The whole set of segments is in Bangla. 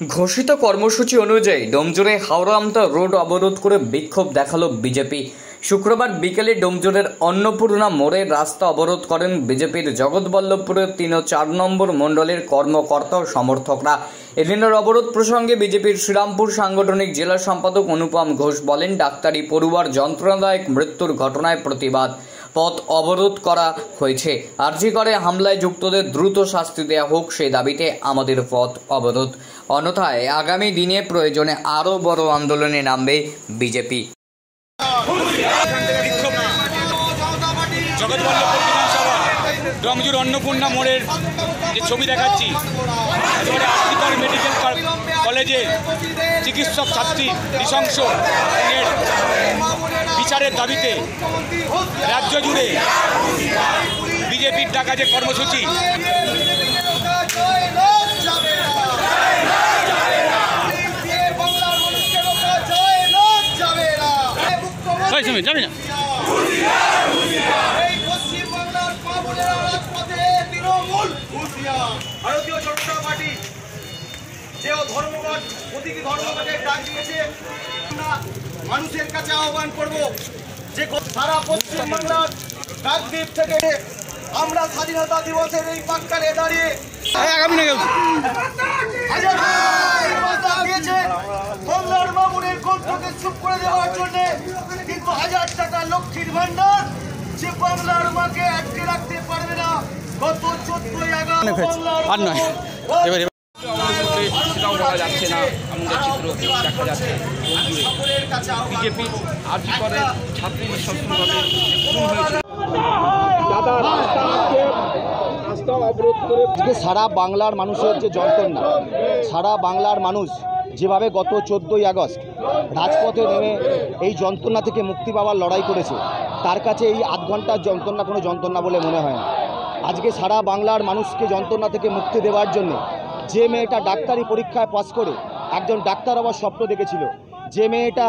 ঘোষিত কর্মসূচি অনুযায়ী ডোমজুড়ে হাওড়া আমতা রোড অবরোধ করে বিক্ষোভ দেখালো বিজেপি। শুক্রবার বিকেলে ডোমজুড়ের অন্নপূর্ণা মোড়ে রাস্তা অবরোধ করেন বিজেপির জগৎবল্লভপুরের 3 ও 4 নম্বর মণ্ডলের কর্মকর্তা ও সমর্থকরা। এদিনের অবরোধ প্রসঙ্গে বিজেপির শ্রীরামপুর সাংগঠনিক জেলা সম্পাদক অনুপম ঘোষ বলেন, ডাক্তারি পড়ুয়ার যন্ত্রণাদায়ক মৃত্যুর ঘটনায় প্রতিবাদ পথ অবরোধ করা হয়েছে। আরজি করে হামলায় যুক্তদের দ্রুত শাস্তি দেওয়া হোক সেই দাবিতে আমাদের পথ অবরোধ, অন্যথায় আগামী দিনে প্রয়োজনে আরও বড় আন্দোলনে নামবে বিজেপি। জগৎবল্লভপুর বিধানসভা ডোমজুড় অন্নপূর্ণা মোড়ের যে ছবি দেখাচ্ছি, আরজিকর মেডিকেল কলেজের চিকিৎসক ছাত্রী নৃশংস বিচারের দাবিতে রাজ্য জুড়ে বিজেপির ডাকা যে কর্মসূচি যাবে না। ভারতীয় জনতা পার্টি যে ধর্মঘট প্রতীকী ধর্মঘটের ডাক দিয়েছে, মানুষের কাছে আহ্বান করব যে সারা পশ্চিমবাংলার কাকদ্বীপ থেকে আমরা স্বাধীনতা দিবসের এই প্রাক্কালে দাঁড়িয়ে বাংলার মামুনের কণ্ঠকে চুপ করে দেওয়ার জন্য, কিন্তু 1000 টাকা লক্ষ্মীর ভান্ডার যে বাংলার মাকে আটকে রাখতে পারবে না। গত 14ই আগস্ট যাচ্ছে না, আমাদের চিত্র দেখা যাচ্ছে। বিজেপি আরজি করে ছাত্রী নৃশংসভাবে সারা বাংলার মানুষের যে যন্ত্রণা, সারা বাংলার মানুষ যেভাবে গত 14ই আগস্ট রাজপথে নেমে এই যন্ত্রণা থেকে মুক্তি পাওয়ার লড়াই করেছে, তার কাছে এই আধ ঘন্টার যন্ত্রণা কোনো যন্ত্রণা বলে মনে হয় না। আজকে সারা বাংলার মানুষকে যন্ত্রণা থেকে মুক্তি দেওয়ার জন্য যে মেয়েটা ডাক্তারি পরীক্ষায় পাস করে একজন ডাক্তার হওয়ার স্বপ্ন দেখেছিল, যে মেয়েটা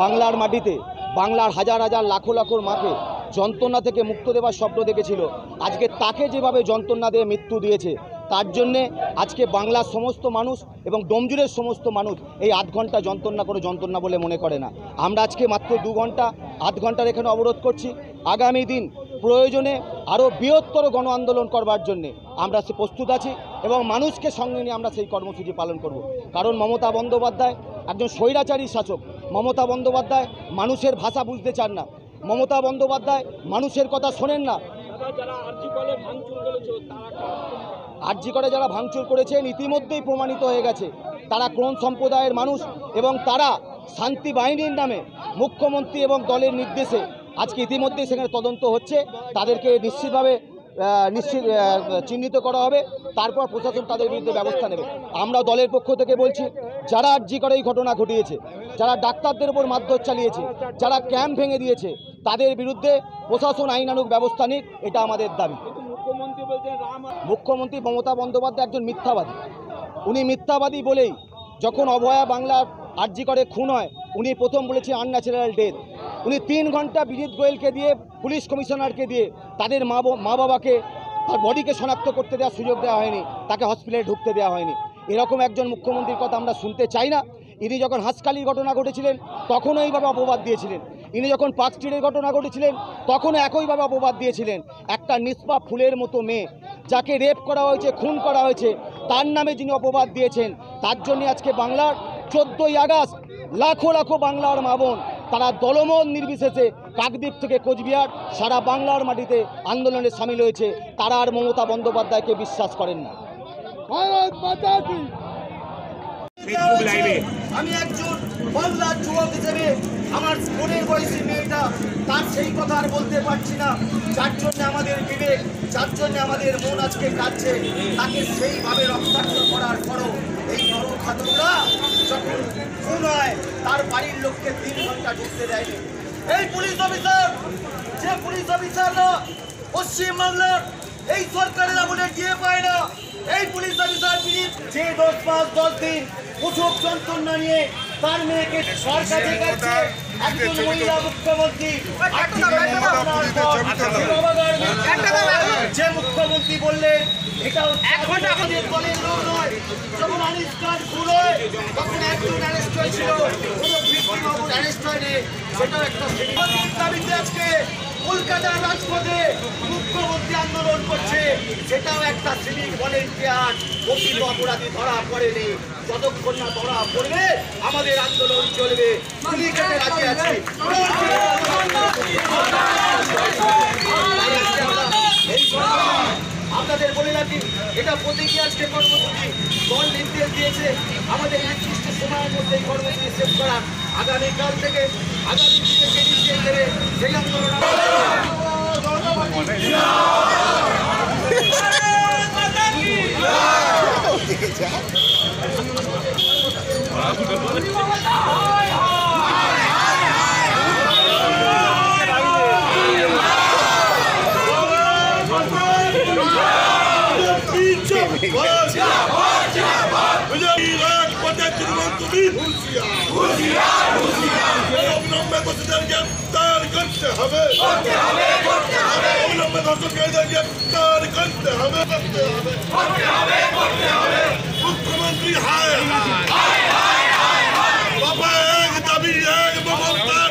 বাংলার মাটিতে বাংলার হাজার হাজার লাখো লাখোর মাকে যন্ত্রণা থেকে মুক্ত দেওয়ার স্বপ্ন দেখেছিল, আজকে তাকে যেভাবে যন্ত্রণা দিয়ে মৃত্যু দিয়েছে, তার জন্যে আজকে বাংলার সমস্ত মানুষ এবং ডোমজুড়ের সমস্ত মানুষ এই আধ ঘন্টা যন্ত্রণা করে যন্ত্রণা বলে মনে করে না। আমরা আজকে মাত্র 2 ঘন্টা আধ ঘন্টার এখানে অবরোধ করছি। আগামী দিন প্রয়োজনে আরও বৃহত্তর গণ আন্দোলন করবার জন্যে আমরা সে প্রস্তুত আছি এবং মানুষকে সঙ্গে নিয়ে আমরা সেই কর্মসূচি পালন করব। কারণ মমতা বন্দ্যোপাধ্যায় একজন স্বৈরাচারী শাসক। মমতা বন্দ্যোপাধ্যায় মানুষের ভাষা বুঝতে চান না। মমতা বন্দ্যোপাধ্যায় মানুষের কথা শোনেন না। আরজি করে যারা ভাঙচুর করেছেন ইতিমধ্যেই প্রমাণিত হয়ে গেছে তারা কোন সম্প্রদায়ের মানুষ, এবং তারা শান্তি বাহিনীর নামে মুখ্যমন্ত্রী এবং দলের নির্দেশে আজকে ইতিমধ্যেই সেখানে তদন্ত হচ্ছে। তাদেরকে নিশ্চিতভাবে চিহ্নিত করা হবে, তারপর প্রশাসন তাদের বিরুদ্ধে ব্যবস্থা নেবে। আমরা দলের পক্ষ থেকে বলছি, যারা আরজি করে এই ঘটনা ঘটিয়েছে, যারা ডাক্তারদের উপর মারধর চালিয়েছে, যারা ক্যাম্প ভেঙে দিয়েছে, তাদের বিরুদ্ধে প্রশাসন আইনানুগ ব্যবস্থা নিক, এটা আমাদের দাবি। মুখ্যমন্ত্রী মমতা বন্দ্যোপাধ্যায় একজন মিথ্যাবাদী। উনি মিথ্যাবাদী বলেই যখন অভয়া বাংলার আরজি করে খুন হয়, উনি প্রথম বলেছে আনন্যাচারাল ডেথ। উনি 3 ঘন্টা বিজিত গোয়েলকে দিয়ে, পুলিশ কমিশনারকে দিয়ে তাদের মা বাবাকে তার বডিকে শনাক্ত করতে দেওয়ার সুযোগ দেওয়া হয়নি, তাকে হসপিটালে ঢুকতে দেওয়া হয়নি। এরকম একজন মুখ্যমন্ত্রীর কথা আমরা শুনতে চাই না। ইনি যখন হাঁসখালির ঘটনা ঘটেছিলেন তখনও এইভাবে অপবাদ দিয়েছিলেন। ইনি যখন পার্ক স্ট্রিটের ঘটনা ঘটেছিলেন তখনও একইভাবে অপবাদ দিয়েছিলেন। একটা নিষ্পাপ ফুলের মতো মেয়ে যাকে রেপ করা হয়েছে, খুন করা হয়েছে, তার নামে যিনি অপবাদ দিয়েছেন, তার জন্য আজকে বাংলার 14ই আগস্ট লাখো লাখো বাংলার মা বোন তারা দলমত নির্বিশেষে কাকদ্বীপ থেকে কোচবিহার সারা বাংলার মাটিতে আন্দোলনে সামিল হয়েছে। তারা আর মমতা বন্দ্যোপাধ্যায়কে বিশ্বাস করেন না। আমি একজন বাংলার যুবক হিসেবে আমার বোনের বয়সী মেয়েটা, তার সেই কথা আর বলতে পারছি না, যার জন্য আমাদের বিবেক, যার জন্য আমাদের মন আজকে কাঁদছে। তাকে সেইভাবে রক্তাক্ত করার পরও এই নরখাদকরা যখন খুন হয়, তার বাড়ির লোককে 3 ঘন্টা ঢুকতে দেয়নি। এই পুলিশ অফিসার, যে পুলিশ অফিসাররা পশ্চিমবাংলার এই সরকারের আমলে দিয়ে পায় না, এই পুলিশ অফিসার যে 10 মাস 10 দিন প্রসব যন্ত্রণা নিয়ে তার মেয়েকে সরকারি কাছে একজন মহিলা মুখ্যমন্ত্রী যে মুখ্যমন্ত্রী বললেন এটা দলের লোক নয়, যখন আনিস খান খুন হয় তখন একজন অ্যারেস্ট হয়েছিল, কোনো ভিক্টিম অ্যারেস্ট হয়নি, সেটাও একটা দাবিতে আজকে কলকাতার রাজপথে মুখ্যমন্ত্রী আন্দোলন করছে, সেটাও একটা সিভিক ভলেন্টিয়ার। প্রকৃত অপরাধী ধরা পড়েনি, যতক্ষণ না ধরা পড়বে আমাদের আন্দোলন চলবে। পুলিশকে রাজি আছে। আপনাদের বলে রাখি, এটা প্রতীকী আজকে কর্মসূচি। দল নির্দেশ দিয়েছে আমাদের নির্দিষ্ট সময়ের মধ্যে এই কর্মসূচি শেষ করা। আগামীকাল থেকে আগামী দিনে যে নির্দেশ দেবে সেই আন্দোলন গ্রেপ্তার করতে হবে, গ্রেপ্তার করতে হবে, মুখ্যমন্ত্রী হায় বাবা এক দাবি এক মমতার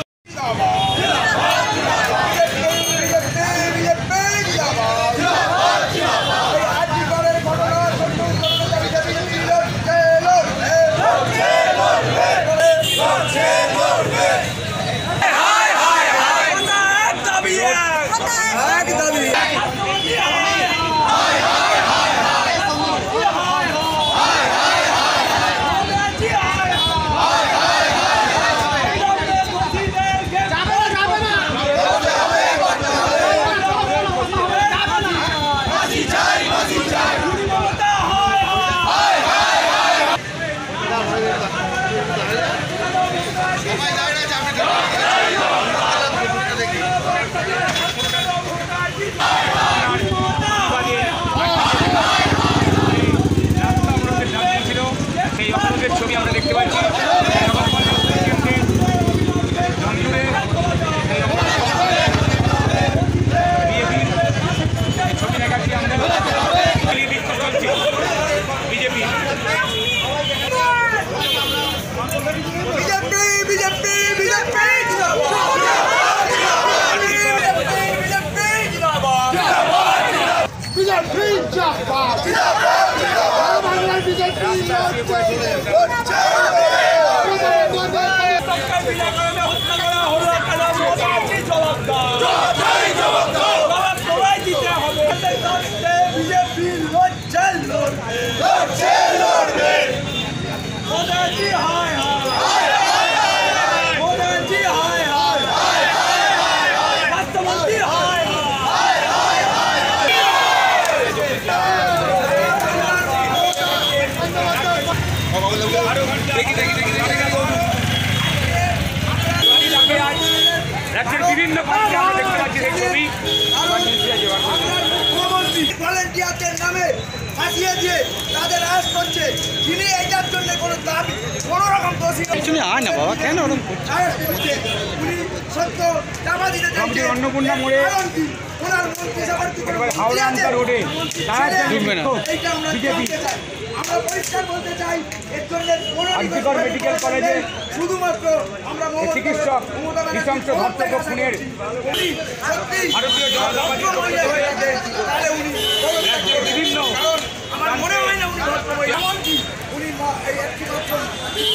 ছবি আমরা দেখতে পাচ্ছি। ছবি দেখাচ্ছি আমরা বিজেপি রাজ্যের বিভিন্ন প্রান্তে আমরা দেখতে পাচ্ছি এই ছবি। ভলেন্টিয়ারদের নামে ফাঁসিয়ে দিয়ে তাদের অ্যারেস্ট করছে, যিনি এটার জন্য কোনো দাবি কোনো রকম দোষী আয় না বাবা, কেন ওরকম অ্যারেস্ট করছে। উনি সত্য চাপা দিতে চাইছে। অন্নপূর্ণা মোড়ে কারণ কি? ওনার মন্ত্রিসভার কি কোনো হাওড়া আমতা রোডে ঢুকবে না এইটা আমরা বিজেপি। জানতে চাই। আমরা পরিষ্কার বলতে চাই, এর জন্য কোনো আরজিকর মেডিকেল কলেজে শুধুমাত্র আমরা চিকিৎসক নৃশংস ধর্ষক খুনের ভারতীয় জনতা পার্টি তাহলে উনি বিভিন্ন আমার মনে হয় না উনি এমনকি উনি এই একটি মাত্র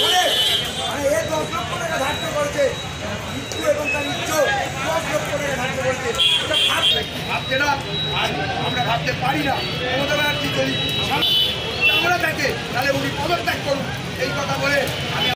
বলে মানে 10 লক্ষ টাকা ধার্য করেছে, মৃত্যু এবং তার উচ্চ 10 লক্ষ টাকা ধার্য করেছে। এটা ভাবতে না, আমরা ভাবতে পারি না। মমতা ব্যানার্জি যদি আমরা থাকে তাহলে উনি পদত্যাগ করুন, এই কথা বলে আমি